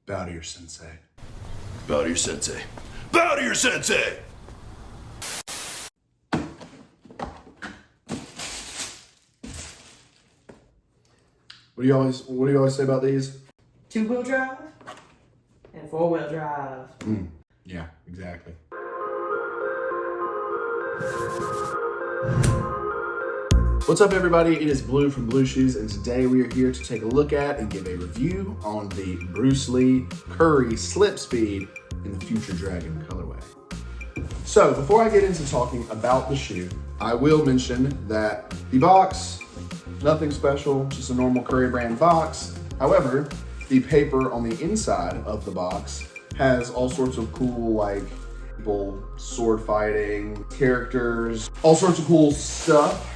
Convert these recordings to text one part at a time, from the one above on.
Bow to your sensei. Bow to your sensei. Bow to your sensei! What do you always say about these? 2-wheel drive and 4-wheel drive. Yeah, exactly. What's up, everybody? It is Blue from Blue Shoes, and today we are here to take a look at and give a review on the Bruce Lee Curry Slipspeed in the Future Dragon colorway. So before I get into talking about the shoe, I will mention that the box, nothing special, just a normal Curry brand box. However, the paper on the inside of the box has all sorts of cool, like, people sword fighting, characters, all sorts of cool stuff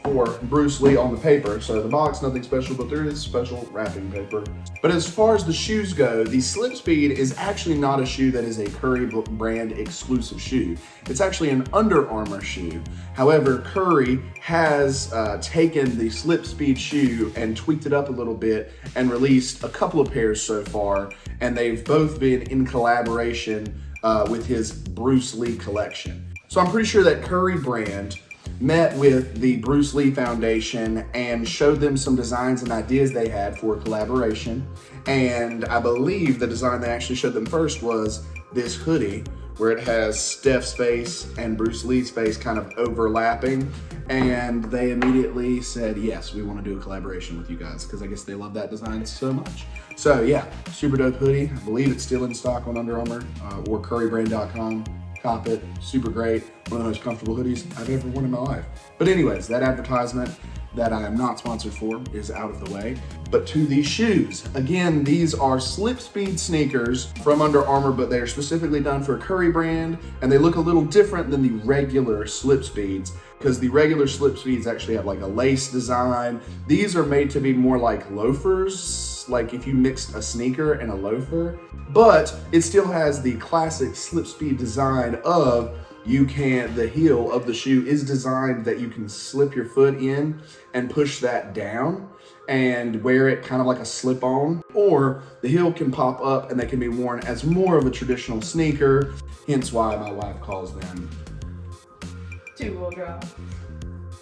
for Bruce Lee on the paper. So the box, nothing special, but there is special wrapping paper. But as far as the shoes go, the Slipspeed is actually not a shoe that is a Curry brand exclusive shoe. It's actually an Under Armour shoe. However, Curry has taken the Slipspeed shoe and tweaked it up a little bit and released a couple of pairs so far, and they've both been in collaboration with his Bruce Lee collection. So I'm pretty sure that Curry brand met with the Bruce Lee Foundation and showed them some designs and ideas they had for collaboration. And I believe the design they actually showed them first was this hoodie, where it has Steph's face and Bruce Lee's face kind of overlapping. And they immediately said, yes, we want to do a collaboration with you guys, because I guess they love that design so much. So yeah, super dope hoodie. I believe it's still in stock on Under Armour or currybrand.com. Cop it, super great. One of the most comfortable hoodies I've ever worn in my life. But anyways, that advertisement that I am not sponsored for is out of the way. But to these shoes, again, these are Slipspeed sneakers from Under Armour, but they are specifically done for Curry brand, and they look a little different than the regular Slipspeeds, because the regular Slipspeeds actually have like a lace design. These are made to be more like loafers, like if you mixed a sneaker and a loafer, but it still has the classic Slipspeed design of the heel of the shoe is designed that you can slip your foot in and push that down and wear it kind of like a slip-on, or the heel can pop up and they can be worn as more of a traditional sneaker, hence why my wife calls them 2-wheel drive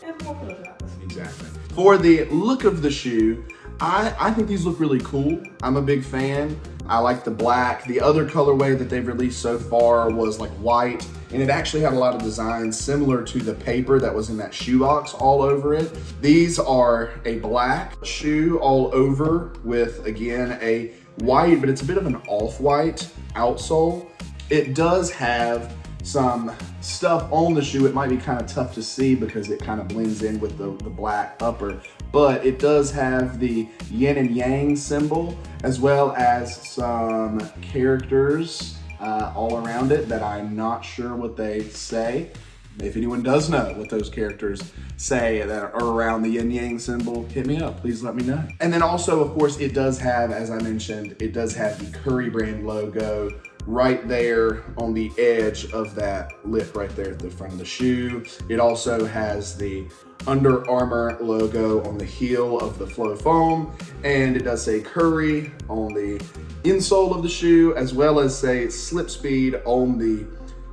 and 4-wheel drive. Exactly. For the look of the shoe, I think these look really cool. I'm a big fan. I like the black. The other colorway that they've released so far was like white, and it actually had a lot of designs similar to the paper that was in that shoebox all over it. These are a black shoe all over with, again, a white, but it's a bit of an off-white outsole. It does have some stuff on the shoe. It might be kind of tough to see because it kind of blends in with the black upper, but it does have the yin and yang symbol, as well as some characters all around it that I'm not sure what they say. If anyone does know what those characters say that are around the yin yang symbol, hit me up, please let me know. And then also, of course, it does have, as I mentioned, it does have the Curry brand logo right there on the edge of that lip right there at the front of the shoe. It also has the Under Armour logo on the heel of the Flow Foam, and it does say Curry on the insole of the shoe, as well as say Slipspeed on the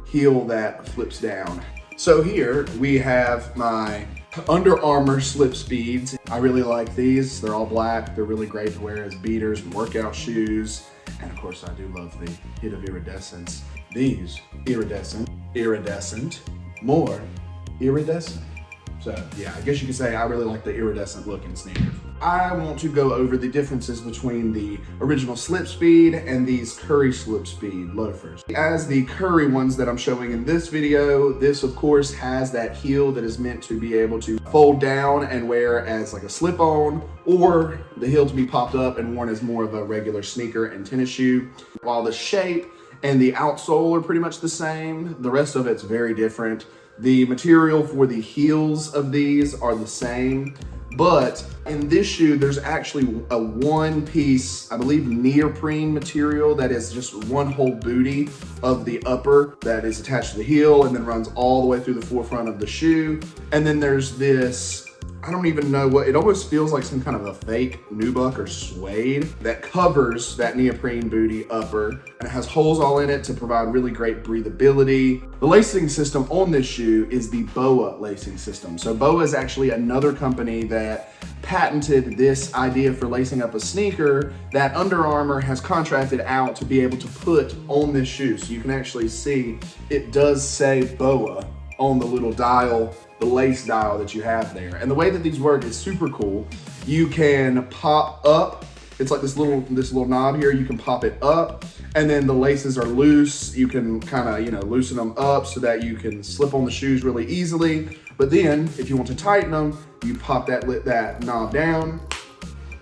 heel that flips down. So here we have my Under Armour Slipspeeds. I really like these. They're all black. They're really great to wear as beaters and workout shoes. And of course, I do love the hit of iridescence. These, iridescent, more iridescent. So yeah, I guess you could say I really like the iridescent look in sneakers. I want to go over the differences between the original Slipspeed and these Curry Slipspeed loafers. As the Curry ones that I'm showing in this video, this of course has that heel that is meant to be able to fold down and wear as like a slip-on, or the heel to be popped up and worn as more of a regular sneaker and tennis shoe. While the shape and the outsole are pretty much the same, the rest of it's very different. The material for the heels of these are the same, but in this shoe, there's actually a one-piece, I believe, neoprene material that is just one whole booty of the upper that is attached to the heel and then runs all the way through the forefront of the shoe. And then there's this, I don't even know what, it almost feels like some kind of a fake nubuck or suede that covers that neoprene booty upper, and it has holes all in it to provide really great breathability. The lacing system on this shoe is the BOA lacing system. So BOA is actually another company that patented this idea for lacing up a sneaker that Under Armour has contracted out to be able to put on this shoe. So you can actually see it does say BOA on the little dial, the lace dial that you have there. And the way that these work is super cool. You can pop up, it's like this little knob here, you can pop it up, and then the laces are loose. You can kind of, loosen them up so that you can slip on the shoes really easily. But then if you want to tighten them, you pop that knob down,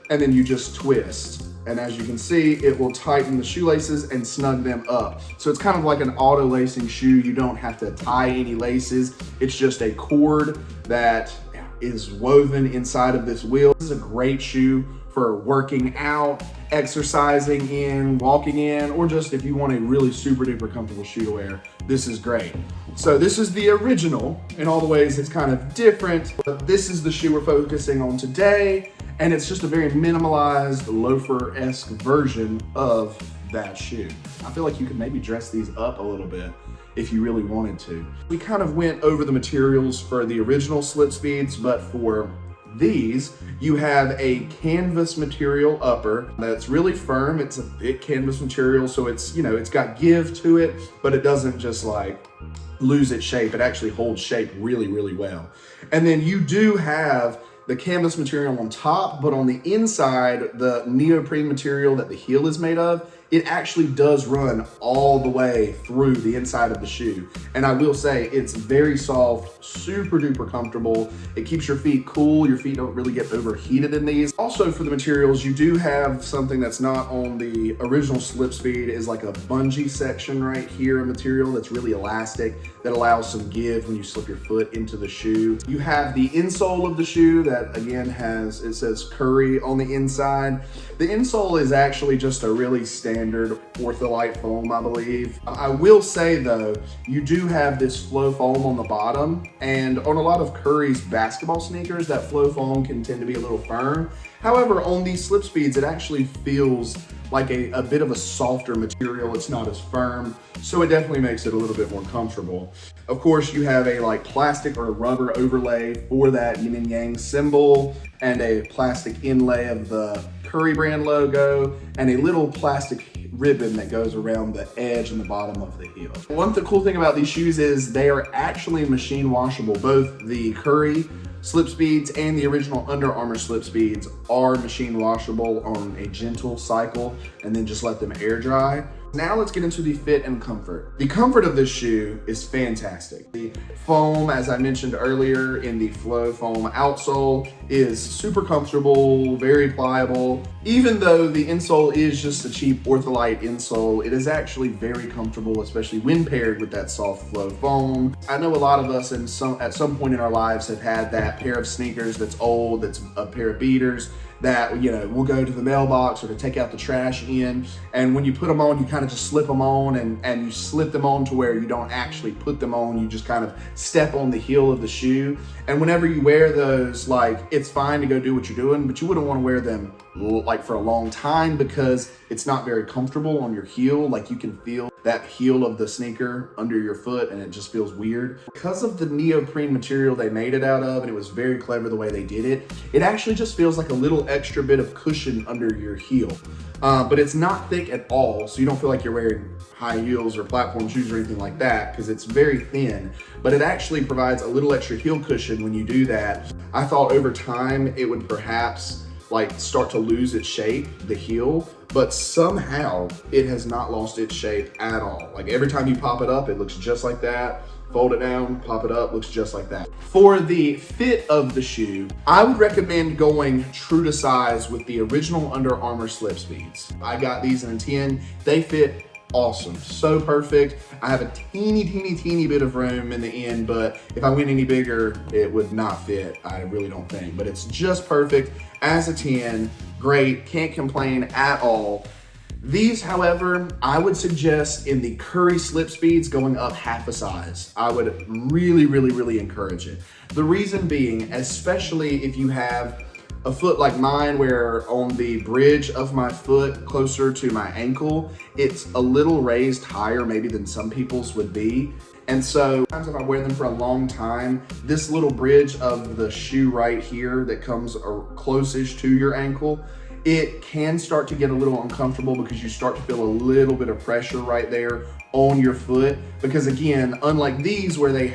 and then you just twist. And as you can see, it will tighten the shoelaces and snug them up. So it's kind of like an auto lacing shoe. You don't have to tie any laces. It's just a cord that is woven inside of this wheel. This is a great shoe for working out, exercising in, walking in, or just if you want a really super duper comfortable shoe to wear, this is great. So this is the original. In all the ways it's kind of different, but this is the shoe we're focusing on today. And it's just a very minimalized loafer-esque version of that shoe. I feel like you could maybe dress these up a little bit if you really wanted to. We kind of went over the materials for the original Slipspeeds, but for these, you have a canvas material upper that's really firm. It's a thick canvas material, so it's, it's got give to it, but it doesn't just like lose its shape. It actually holds shape really, really well. And then you do have the canvas material on top, but on the inside, the neoprene material that the heel is made of, it actually does run all the way through the inside of the shoe. And I will say it's very soft, super duper comfortable. It keeps your feet cool. Your feet don't really get overheated in these. Also for the materials, you do have something that's not on the original Slipspeed, is like a bungee section right here, a material that's really elastic that allows some give when you slip your foot into the shoe. You have the insole of the shoe that again it says Curry on the inside. The insole is actually just a really standard ortholite foam, I believe. I will say though, you do have this flow foam on the bottom, and on a lot of Curry's basketball sneakers, that flow foam can tend to be a little firm. However, on these Slipspeeds, it actually feels like a bit of a softer material. It's not as firm, so it definitely makes it a little bit more comfortable. Of course, you have a plastic or a rubber overlay for that yin and yang symbol, and a plastic inlay of the Curry brand logo, and a little plastic ribbon that goes around the edge and the bottom of the heel. One cool thing about these shoes is they are actually machine washable. Both the Curry Slipspeeds and the original Under Armour Slipspeeds are machine washable on a gentle cycle, and then just let them air dry. Now let's get into the fit and comfort. The comfort of this shoe is fantastic. The foam, as I mentioned earlier, in the flow foam outsole is super comfortable, very pliable. Even though the insole is just a cheap ortholite insole, it is actually very comfortable, especially when paired with that soft flow foam. I know a lot of us at some point in our lives have had that pair of sneakers that's old, that's a pair of beaters, that we'll go to the mailbox or to take out the trash in, and when you put them on, you kind of just slip them on, and you slip them on to where you don't actually put them on. You just kind of step on the heel of the shoe, and whenever you wear those, it's fine to go do what you're doing, but you wouldn't want to wear them for a long time because it's not very comfortable on your heel. You can feel that heel of the sneaker under your foot, and it just feels weird. Because of the neoprene material they made it out of, and it was very clever the way they did it, it actually just feels like a little extra bit of cushion under your heel. But it's not thick at all, so you don't feel like you're wearing high heels or platform shoes or anything like that, because it's very thin, but it actually provides a little extra heel cushion when you do that. I thought over time it would perhaps start to lose its shape, the heel, but somehow it has not lost its shape at all. Every time you pop it up, it looks just like that. Fold it down, pop it up, looks just like that. For the fit of the shoe, I would recommend going true to size with the original Under Armour Slipspeeds. I got these in a 10. They fit awesome, so perfect. I have a teeny bit of room in the end, but if I went any bigger, it would not fit. I really don't think, but it's just perfect as a 10. Great, can't complain at all. These, however, I would suggest in the Curry Slipspeeds going up half a size. I would really encourage it. The reason being, especially if you have a foot like mine where on the bridge of my foot closer to my ankle, it's a little raised higher maybe than some people's would be. And so sometimes if I wear them for a long time, this little bridge of the shoe right here that comes closest to your ankle, it can start to get a little uncomfortable because you start to feel a little bit of pressure right there on your foot. Because again, unlike these where they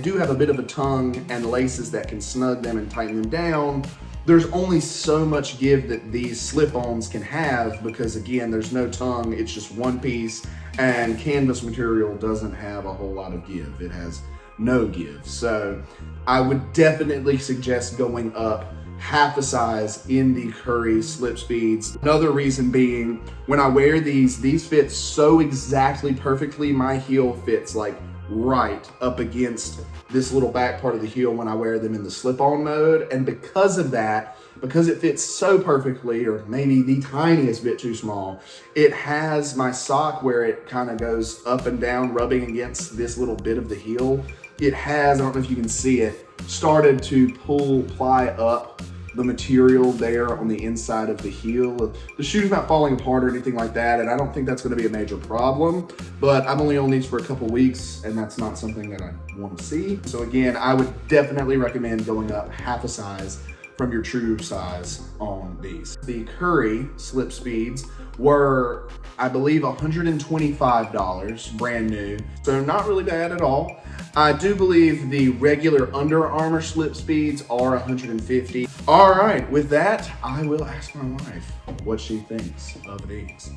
do have a bit of a tongue and laces that can snug them and tighten them down, there's only so much give that these slip-ons can have because again, there's no tongue, it's just one piece, and canvas material doesn't have a whole lot of give. It has no give. So I would definitely suggest going up half a size in the Curry Slipspeeds. Another reason being, when I wear these fit so exactly perfectly. My heel fits like right up against this little back part of the heel when I wear them in the slip-on mode. And because of that, because it fits so perfectly, or maybe the tiniest bit too small, it has my sock where it kind of goes up and down, rubbing against this little bit of the heel. It has, I don't know if you can see it, started to ply up the material there on the inside of the heel. The shoe's not falling apart or anything like that, and I don't think that's going to be a major problem, but I've only owned these for a couple weeks, and that's not something that I want to see. So again, I would definitely recommend going up half a size from your true size on these. The Curry Slipspeeds were, I believe, $125 brand new, so not really bad at all. I do believe the regular Under Armour Slipspeeds are $150. All right, with that, I will ask my wife what she thinks of these.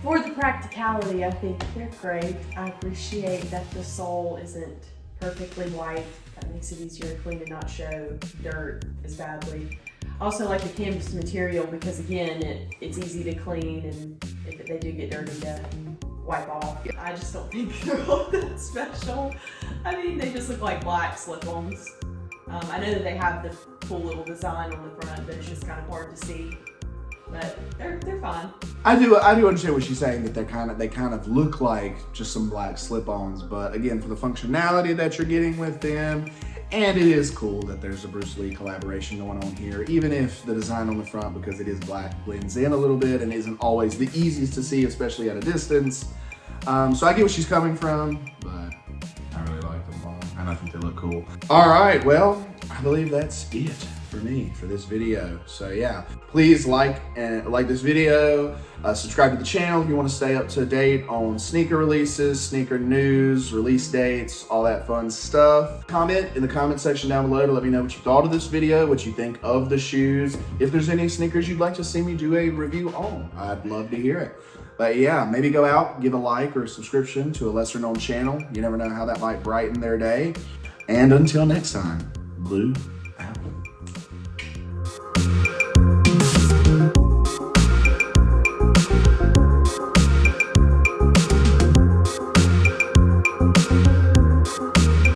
For the practicality, I think they're great. I appreciate that the sole isn't perfectly white. That makes it easier to clean and not show dirt as badly. Also like the canvas material because again, it's easy to clean, and if they do get dirty, to wipe off. I just don't think they're all that special. I mean, they just look like black slip-ons. I know that they have the cool little design on the front, but it's just kind of hard to see. But they're fine. I do understand what she's saying, that they kind of look like just some black slip-ons, but again, for the functionality that you're getting with them, and it is cool that there's a Bruce Lee collaboration going on here, even if the design on the front, because it is black, blends in a little bit and isn't always the easiest to see, especially at a distance. So I get where she's coming from, but I really like them all, and I think they look cool. All right, well, I believe that's it for me for this video. So yeah, please like this video, subscribe to the channel if you want to stay up to date on sneaker releases, sneaker news, release dates, all that fun stuff. Comment in the comment section down below to let me know what you thought of this video, what you think of the shoes. If there's any sneakers you'd like to see me do a review on, I'd love to hear it. But yeah, maybe go out, give a like or a subscription to a lesser known channel. You never know how that might brighten their day. And until next time, Blue